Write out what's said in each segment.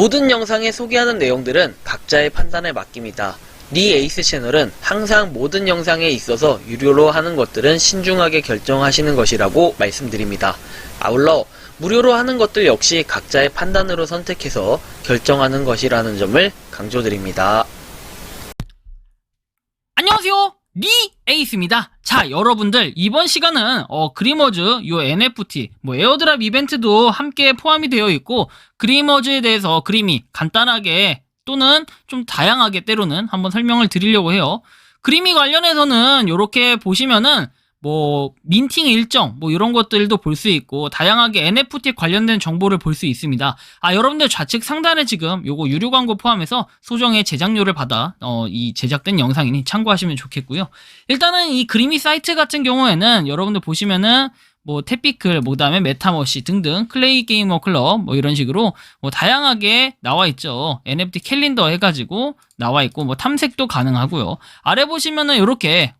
모든 영상에 소개하는 내용들은 각자의 판단에 맡깁니다. 니 에이스 채널은 항상 모든 영상에 있어서 유료로 하는 것들은 신중하게 결정하시는 것이라고 말씀드립니다. 아울러 무료로 하는 것들 역시 각자의 판단으로 선택해서 결정하는 것이라는 점을 강조드립니다. 안녕하세요, 니 에이스입니다. 자, 여러분들 이번 시간은 그리머즈 요 NFT 에어드랍 이벤트도 함께 포함이 되어 있고, 그리머즈에 대해서 그림이 간단하게 또는 좀 다양하게 때로는 한번 설명을 드리려고 해요. 그림이 관련해서는 이렇게 보시면은 민팅 일정 이런 것들도 볼 수 있고, 다양하게 NFT 관련된 정보를 볼 수 있습니다. 여러분들 좌측 상단에 지금 요거 유료 광고 포함해서 소정의 제작료를 받아 이 제작된 영상이니 참고하시면 좋겠고요. 일단은 이 그림이 사이트 같은 경우에는 여러분들 보시면은 태피클, 그다음에 메타머시 등등, 클레이 게이머 클럽 이런 식으로 다양하게 나와 있죠. NFT 캘린더 해가지고 나와 있고, 탐색도 가능하고요. 아래 보시면은 이렇게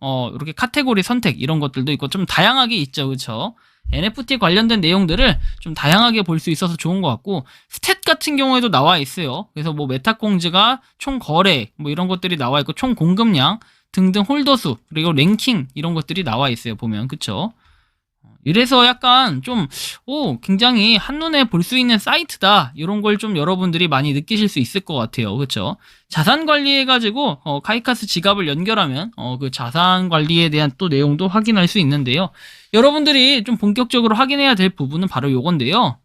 카테고리 선택 이런 것들도 있고 좀 다양하게 있죠, 그렇죠? NFT 관련된 내용들을 좀 다양하게 볼 수 있어서 좋은 것 같고, 스탯 같은 경우에도 나와 있어요. 그래서 메타공즈가 총 거래 이런 것들이 나와 있고, 총 공급량 등등, 홀더 수, 그리고 랭킹 이런 것들이 나와 있어요, 보면. 그쵸? 이래서 약간 좀 굉장히 한눈에 볼 수 있는 사이트다, 이런 걸 좀 여러분들이 많이 느끼실 수 있을 것 같아요. 그쵸? 자산 관리해가지고 카이카스 지갑을 연결하면 그 자산 관리에 대한 또 내용도 확인할 수 있는데요. 여러분들이 좀 본격적으로 확인해야 될 부분은 바로 요건데요.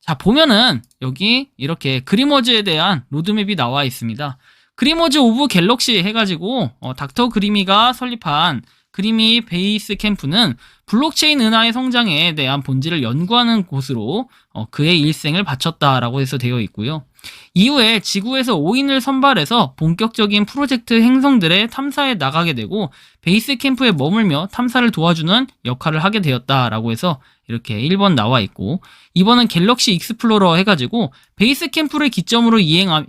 자, 보면은 여기 이렇게 그리머즈에 대한 로드맵이 나와 있습니다. 그리머즈 오브 갤럭시 해가지고 닥터 그리미가 설립한 그리미 베이스 캠프는 블록체인 은하의 성장에 대한 본질을 연구하는 곳으로 그의 일생을 바쳤다라고 해서 되어 있고요. 이후에 지구에서 5인을 선발해서 본격적인 프로젝트 행성들의 탐사에 나가게 되고, 베이스 캠프에 머물며 탐사를 도와주는 역할을 하게 되었다라고 해서 이렇게 1번 나와 있고, 2번은 갤럭시 익스플로러 해가지고 베이스 캠프를 기점으로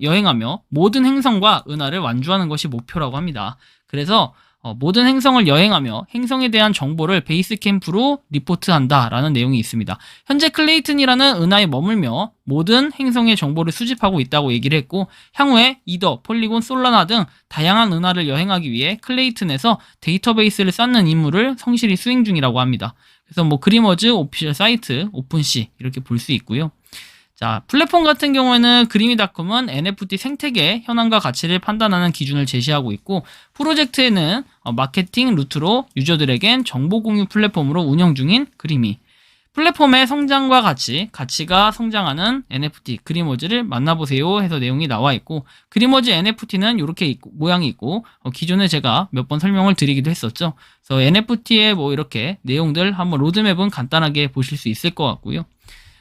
여행하며 모든 행성과 은하를 완주하는 것이 목표라고 합니다. 그래서 모든 행성을 여행하며 행성에 대한 정보를 베이스 캠프로 리포트한다라는 내용이 있습니다. 현재 클레이튼이라는 은하에 머물며 모든 행성의 정보를 수집하고 있다고 얘기를 했고, 향후에 이더, 폴리곤, 솔라나 등 다양한 은하를 여행하기 위해 클레이튼에서 데이터베이스를 쌓는 임무를 성실히 수행 중이라고 합니다. 그래서 그리머즈 오피셜 사이트, 오픈시 이렇게 볼 수 있고요. 자, 플랫폼 같은 경우에는 그리미닷컴은 NFT 생태계의 현황과 가치를 판단하는 기준을 제시하고 있고, 프로젝트에는 마케팅 루트로 유저들에겐 정보 공유 플랫폼으로 운영 중인 그리미, 플랫폼의 성장과 가치가 성장하는 NFT 그리머즈를 만나보세요 해서 내용이 나와 있고, 그리머즈 NFT는 이렇게 모양이 있고, 기존에 제가 몇 번 설명을 드리기도 했었죠. 그래서 NFT의 이렇게 내용들 한번 로드맵은 간단하게 보실 수 있을 것 같고요.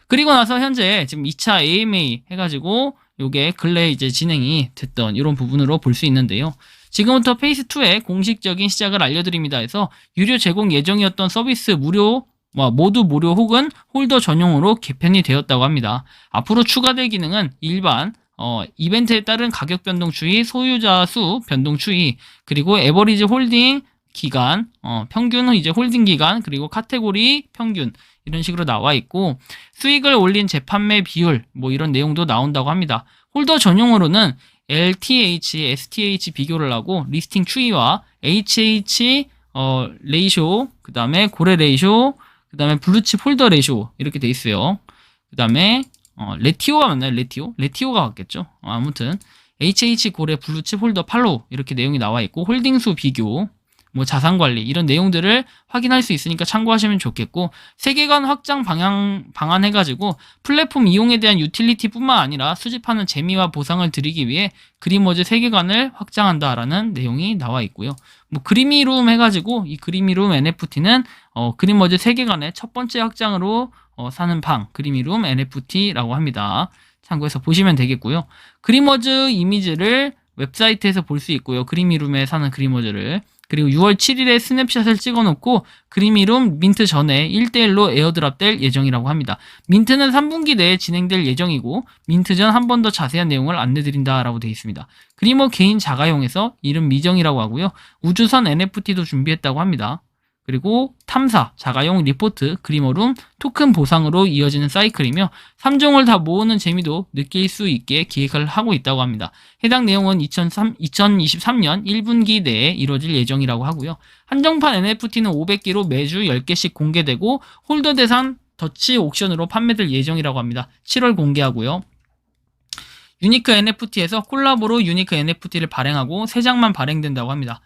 그리고 나서 현재 지금 2차 AMA 해가지고 요게 근래 이제 진행이 됐던 이런 부분으로 볼 수 있는데요. 지금부터 페이스 2의 공식적인 시작을 알려드립니다 해서 유료 제공 예정이었던 서비스 모두 무료 혹은 홀더 전용으로 개편이 되었다고 합니다. 앞으로 추가될 기능은 일반 이벤트에 따른 가격 변동 추이, 소유자 수 변동 추이, 그리고 에버리지 홀딩 기간, 평균은 이제 홀딩 기간, 그리고 카테고리 평균 이런 식으로 나와 있고, 수익을 올린 재판매 비율 이런 내용도 나온다고 합니다. 홀더 전용으로는 LTH, STH 비교를 하고 리스팅 추이와 HH 레이쇼, 그 다음에 고래 레이쇼, 그 다음에 블루칩 홀더 레이쇼 이렇게 돼 있어요. 그 다음에 레티오가 맞나요? 레티오가 맞겠죠. 아무튼 HH 고래 블루칩 홀더 팔로우 이렇게 내용이 나와 있고, 홀딩수 비교, 자산관리 이런 내용들을 확인할 수 있으니까 참고하시면 좋겠고, 세계관 확장 방안 해가지고 플랫폼 이용에 대한 유틸리티 뿐만 아니라 수집하는 재미와 보상을 드리기 위해 그리머즈 세계관을 확장한다라는 내용이 나와 있고요. 그리미룸 해가지고 이 그리미룸 NFT는 그리머즈 세계관의 첫 번째 확장으로 사는 방 그리미룸 NFT라고 합니다. 참고해서 보시면 되겠고요. 그리머즈 이미지를 웹사이트에서 볼 수 있고요. 그리미룸에 사는 그리머즈를. 그리고 6월 7일에 스냅샷을 찍어놓고 그리미룸 민트 전에 1대1로 에어드랍 될 예정이라고 합니다. 민트는 3분기 내에 진행될 예정이고, 민트 전 한 번 더 자세한 내용을 안내드린다라고 되어 있습니다. 그리머 개인 자가용에서 이름 미정이라고 하고요. 우주선 NFT도 준비했다고 합니다. 그리고 탐사, 자가용 리포트, 그리머룸, 토큰 보상으로 이어지는 사이클이며 3종을 다 모으는 재미도 느낄 수 있게 기획을 하고 있다고 합니다. 해당 내용은 2023년 1분기 내에 이루어질 예정이라고 하고요. 한정판 NFT는 500개로 매주 10개씩 공개되고 홀더 대상 더치 옥션으로 판매될 예정이라고 합니다. 7월 공개하고요. 유니크 NFT에서 콜라보로 유니크 NFT를 발행하고 3장만 발행된다고 합니다.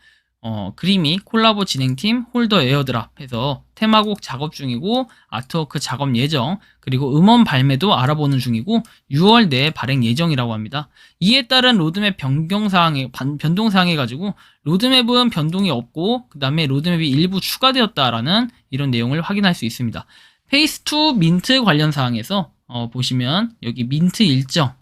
그림이 콜라보 진행팀 홀더 에어드랍 해서 테마곡 작업 중이고 아트워크 작업 예정, 그리고 음원 발매도 알아보는 중이고 6월 내에 발행 예정이라고 합니다. 이에 따른 로드맵 변동사항에 가지고 로드맵은 변동이 없고 그 다음에 로드맵이 일부 추가되었다라는 이런 내용을 확인할 수 있습니다. 페이스2 민트 관련 사항에서 보시면 여기 민트 일정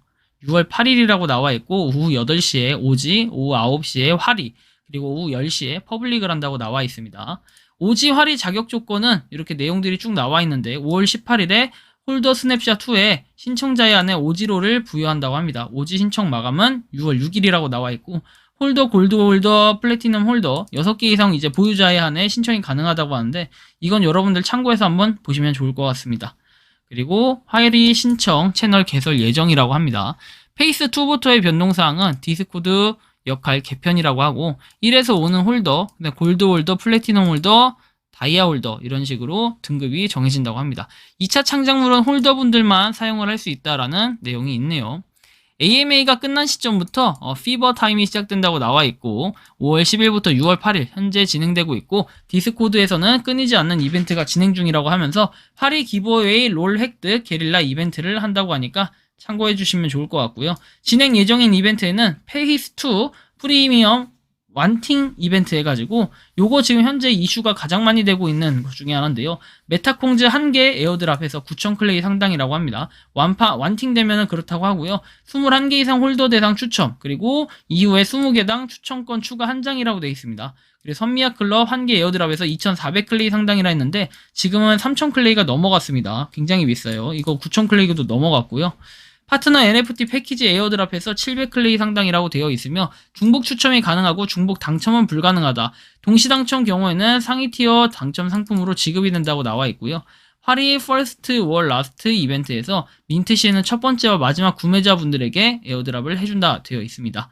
6월 8일이라고 나와 있고 오후 8시에 오지, 오후 9시에 활이, 그리고 오후 10시에 퍼블릭을 한다고 나와 있습니다. 오지 활이 자격 조건은 이렇게 내용들이 쭉 나와 있는데 5월 18일에 홀더 스냅샷 2에 신청자에 한해 오지로를 부여한다고 합니다. 오지 신청 마감은 6월 6일이라고 나와 있고 홀더, 골드 홀더, 플래티넘 홀더 6개 이상 이제 보유자에 한해 신청이 가능하다고 하는데 이건 여러분들 참고해서 한번 보시면 좋을 것 같습니다. 그리고 활이 신청 채널 개설 예정이라고 합니다. 페이스2부터의 변동사항은 디스코드 역할 개편이라고 하고 1에서 5는 홀더, 골드 홀더, 플래티넘 홀더, 다이아 홀더 이런 식으로 등급이 정해진다고 합니다. 2차 창작물은 홀더분들만 사용을 할 수 있다라는 내용이 있네요. AMA가 끝난 시점부터 피버 타임이 시작된다고 나와 있고 5월 10일부터 6월 8일 현재 진행되고 있고 디스코드에서는 끊이지 않는 이벤트가 진행 중이라고 하면서 파리 기브어웨이 롤 획득 게릴라 이벤트를 한다고 하니까 참고해 주시면 좋을 것 같고요. 진행 예정인 이벤트에는 페이스2 프리미엄 완팅 이벤트 해가지고 요거 지금 현재 이슈가 가장 많이 되고 있는 것 중에 하나인데요. 메타콩즈 1개 에어드랍해서 9,000 클레이 상당이라고 합니다. 완팅 되면은 그렇다고 하고요. 21개 이상 홀더 대상 추첨, 그리고 이후에 20개당 추첨권 추가 1장이라고 되어 있습니다. 그리고 선미학 클럽 1개 에어드랍에서 2,400 클레이 상당이라 했는데 지금은 3,000 클레이가 넘어갔습니다. 굉장히 비싸요. 이거 9,000 클레이도 넘어갔고요. 파트너 NFT 패키지 에어드랍에서 700 클레이 상당이라고 되어 있으며 중복 추첨이 가능하고 중복 당첨은 불가능하다. 동시 당첨 경우에는 상위 티어 당첨 상품으로 지급이 된다고 나와 있고요. 파리 퍼스트 월 라스트 이벤트에서 민트 시에는 첫 번째와 마지막 구매자분들에게 에어드랍을 해준다 되어 있습니다.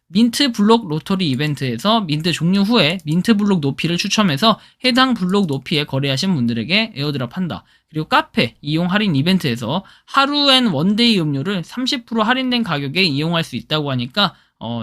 민트 블록 로터리 이벤트에서 민트 종료 후에 민트 블록 높이를 추첨해서 해당 블록 높이에 거래하신 분들에게 에어드랍 한다. 그리고 카페 이용 할인 이벤트에서 하루 앤 원데이 음료를 30% 할인된 가격에 이용할 수 있다고 하니까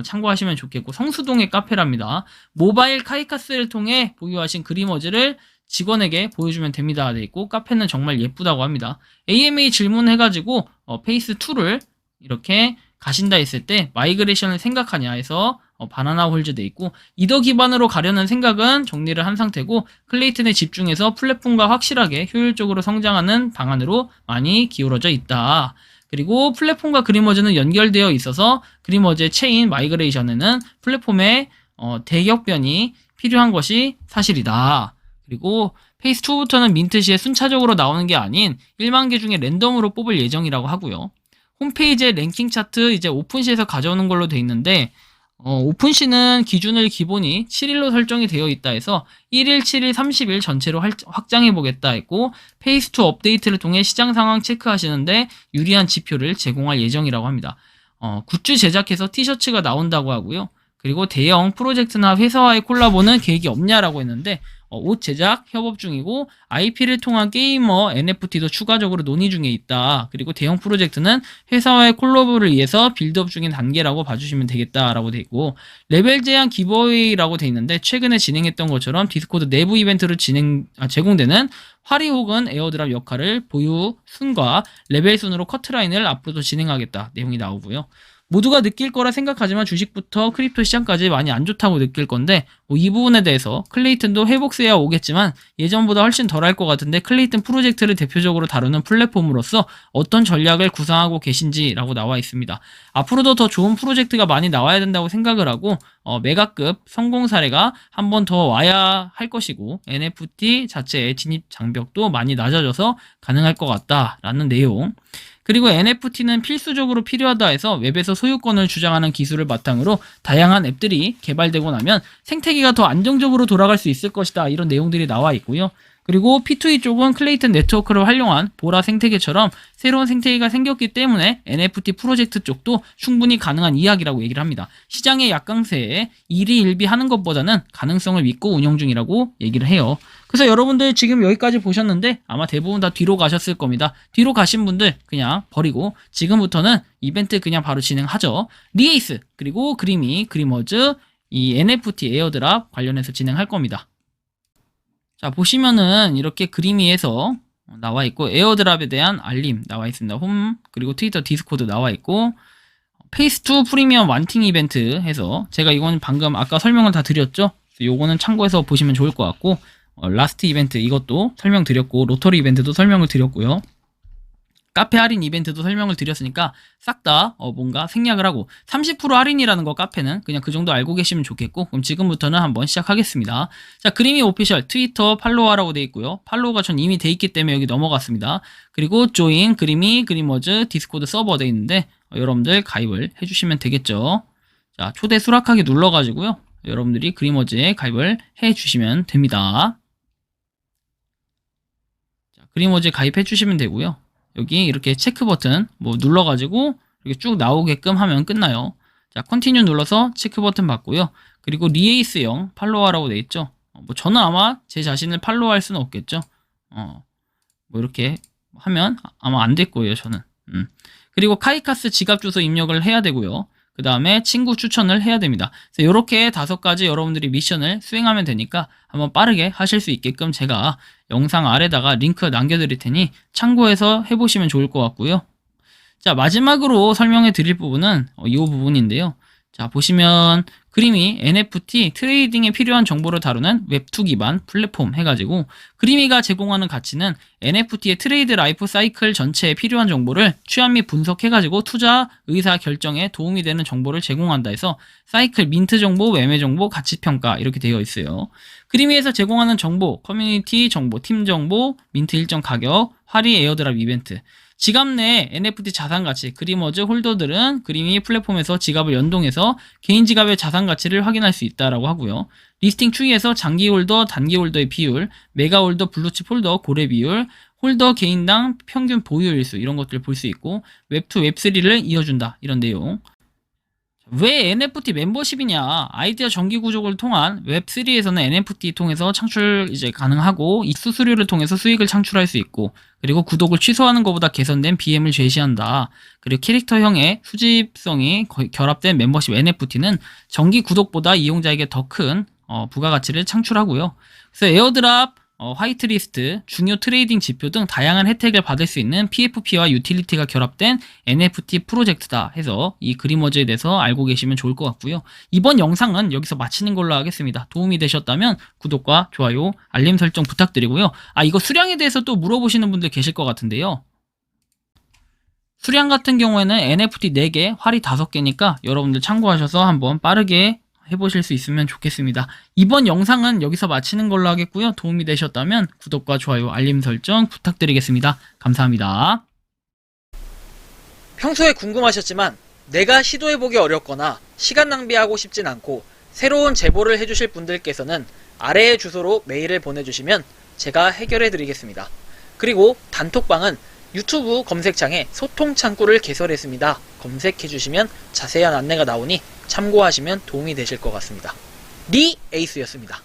참고하시면 좋겠고 성수동의 카페랍니다. 모바일 카이카스를 통해 보유하신 그리머즈를 직원에게 보여주면 됩니다. 돼 있고 카페는 정말 예쁘다고 합니다. AMA 질문해가지고 페이스2를 이렇게 가신다 했을 때 마이그레이션을 생각하냐 해서 바나나 홀즈 돼 있고 이더 기반으로 가려는 생각은 정리를 한 상태고 클레이튼에 집중해서 플랫폼과 확실하게 효율적으로 성장하는 방안으로 많이 기울어져 있다. 그리고 플랫폼과 그리머즈는 연결되어 있어서 그리머즈의 체인 마이그레이션에는 플랫폼의 대격변이 필요한 것이 사실이다. 그리고 페이스2부터는 민트 시에 순차적으로 나오는 게 아닌 1만 개 중에 랜덤으로 뽑을 예정이라고 하고요. 홈페이지의 랭킹 차트 이제 오픈시에서 가져오는 걸로 돼 있는데 오픈시는 기준을 기본이 7일로 설정이 되어 있다 해서 1일, 7일, 30일 전체로 확장해 보겠다 했고 페이스2 업데이트를 통해 시장 상황 체크하시는데 유리한 지표를 제공할 예정이라고 합니다. 굿즈 제작해서 티셔츠가 나온다고 하고요. 그리고 대형 프로젝트나 회사와의 콜라보는 계획이 없냐라고 했는데 옷 제작 협업 중이고 IP를 통한 게이머 NFT도 추가적으로 논의 중에 있다. 그리고 대형 프로젝트는 회사와의 콜라보를 위해서 빌드업 중인 단계라고 봐주시면 되겠다라고 돼 있고 레벨 제한 기버웨이라고 돼 있는데 최근에 진행했던 것처럼 디스코드 내부 이벤트로 제공되는 화리 혹은 에어드랍 역할을 보유 순과 레벨 순으로 커트라인을 앞으로도 진행하겠다 내용이 나오고요. 모두가 느낄 거라 생각하지만 주식부터 크립토 시장까지 많이 안 좋다고 느낄 건데 이 부분에 대해서 클레이튼도 회복세야 오겠지만 예전보다 훨씬 덜할 것 같은데 클레이튼 프로젝트를 대표적으로 다루는 플랫폼으로서 어떤 전략을 구상하고 계신지라고 나와 있습니다. 앞으로도 더 좋은 프로젝트가 많이 나와야 된다고 생각을 하고 메가급 성공 사례가 한 번 더 와야 할 것이고 NFT 자체의 진입 장벽도 많이 낮아져서 가능할 것 같다라는 내용. 그리고 NFT는 필수적으로 필요하다 해서 웹에서 소유권을 주장하는 기술을 바탕으로 다양한 앱들이 개발되고 나면 생태계가 더 안정적으로 돌아갈 수 있을 것이다. 이런 내용들이 나와 있고요. 그리고 P2E 쪽은 클레이튼 네트워크를 활용한 보라 생태계처럼 새로운 생태계가 생겼기 때문에 NFT 프로젝트 쪽도 충분히 가능한 이야기라고 얘기를 합니다. 시장의 약강세에 일희일비 하는 것보다는 가능성을 믿고 운영 중이라고 얘기를 해요. 그래서 여러분들 지금 여기까지 보셨는데 아마 대부분 다 뒤로 가셨을 겁니다. 뒤로 가신 분들 그냥 버리고 지금부터는 이벤트 그냥 바로 진행하죠. 리에이스 그리고 그리미, 그리머즈, 이 NFT 에어드랍 관련해서 진행할 겁니다. 자, 보시면은 이렇게 그리미에서 나와 있고 에어드랍에 대한 알림 나와 있습니다. 홈 그리고 트위터 디스코드 나와 있고 페이스2 프리미엄 완팅 이벤트 해서 제가 이건 방금 아까 설명을 다 드렸죠. 요거는 참고해서 보시면 좋을 것 같고 라스트 이벤트 이것도 설명드렸고 로터리 이벤트도 설명을 드렸고요. 카페 할인 이벤트도 설명을 드렸으니까 싹 다 뭔가 생략을 하고 30% 할인이라는 거 카페는 그냥 그 정도 알고 계시면 좋겠고 그럼 지금부터는 한번 시작하겠습니다. 자, 그리미 오피셜 트위터 팔로우하라고 돼 있고요. 팔로우가 전 이미 돼 있기 때문에 여기 넘어갔습니다. 그리고 조인, 그리미, 그리머즈, 디스코드 서버 돼 있는데 여러분들 가입을 해주시면 되겠죠. 자, 초대 수락하기 눌러가지고요. 여러분들이 그리머즈에 가입을 해주시면 됩니다. 자, 그리머즈에 가입해 주시면 되고요. 여기 이렇게 체크 버튼 눌러가지고 이렇게 쭉 나오게끔 하면 끝나요. 자, 컨티뉴 눌러서 체크 버튼 받고요. 그리고 리에이스형 팔로우하라고 돼 있죠. 저는 아마 제 자신을 팔로우할 수는 없겠죠. 이렇게 하면 아마 안 될 거예요, 저는. 그리고 카이카스 지갑 주소 입력을 해야 되고요. 그 다음에 친구 추천을 해야 됩니다. 이렇게 5가지 여러분들이 미션을 수행하면 되니까 한번 빠르게 하실 수 있게끔 제가 영상 아래다가 링크 남겨드릴 테니 참고해서 해보시면 좋을 것 같고요. 자, 마지막으로 설명해 드릴 부분은 이 부분인데요. 자, 보시면 그리미 NFT 트레이딩에 필요한 정보를 다루는 웹2 기반 플랫폼 해가지고 그리미가 제공하는 가치는 NFT의 트레이드 라이프 사이클 전체에 필요한 정보를 취합 및 분석해가지고 투자 의사 결정에 도움이 되는 정보를 제공한다 해서 사이클 민트 정보, 매매 정보, 가치 평가 이렇게 되어 있어요. 그리미에서 제공하는 정보, 커뮤니티 정보, 팀 정보, 민트 일정 가격, 활이 에어드랍 이벤트 지갑 내 NFT 자산 가치, 그리머즈 홀더들은 그리미 플랫폼에서 지갑을 연동해서 개인 지갑의 자산 가치를 확인할 수 있다라고 하고요. 리스팅 추이에서 장기 홀더, 단기 홀더의 비율, 메가 홀더, 블루칩 홀더, 고래 비율, 홀더 개인당 평균 보유일수 이런 것들을 볼 수 있고 웹2, 웹3를 이어준다 이런 내용. 왜 NFT 멤버십이냐? 아이디어 정기 구조를 통한 웹3에서는 NFT 통해서 창출 가능하고 이 수수료를 통해서 수익을 창출할 수 있고 그리고 구독을 취소하는 것보다 개선된 BM을 제시한다. 그리고 캐릭터형의 수집성이 결합된 멤버십 NFT는 정기 구독보다 이용자에게 더 큰 부가가치를 창출하고요. 그래서 에어드랍, 화이트리스트, 중요 트레이딩 지표 등 다양한 혜택을 받을 수 있는 PFP와 유틸리티가 결합된 NFT 프로젝트다 해서 이 그리머즈에 대해서 알고 계시면 좋을 것 같고요. 이번 영상은 여기서 마치는 걸로 하겠습니다. 도움이 되셨다면 구독과 좋아요, 알림 설정 부탁드리고요. 이거 수량에 대해서 또 물어보시는 분들 계실 것 같은데요. 수량 같은 경우에는 NFT 4개, 활이 5개니까 여러분들 참고하셔서 한번 빠르게 해보실 수 있으면 좋겠습니다. 이번 영상은 여기서 마치는 걸로 하겠고요. 도움이 되셨다면 구독과 좋아요, 알림 설정 부탁드리겠습니다. 감사합니다. 평소에 궁금하셨지만 내가 시도해보기 어렵거나 시간 낭비하고 싶진 않고 새로운 제보를 해주실 분들께서는 아래의 주소로 메일을 보내주시면 제가 해결해드리겠습니다. 그리고 단톡방은 유튜브 검색창에 소통 창구를 개설했습니다. 검색해주시면 자세한 안내가 나오니 참고하시면 도움이 되실 것 같습니다. 리 에이스였습니다.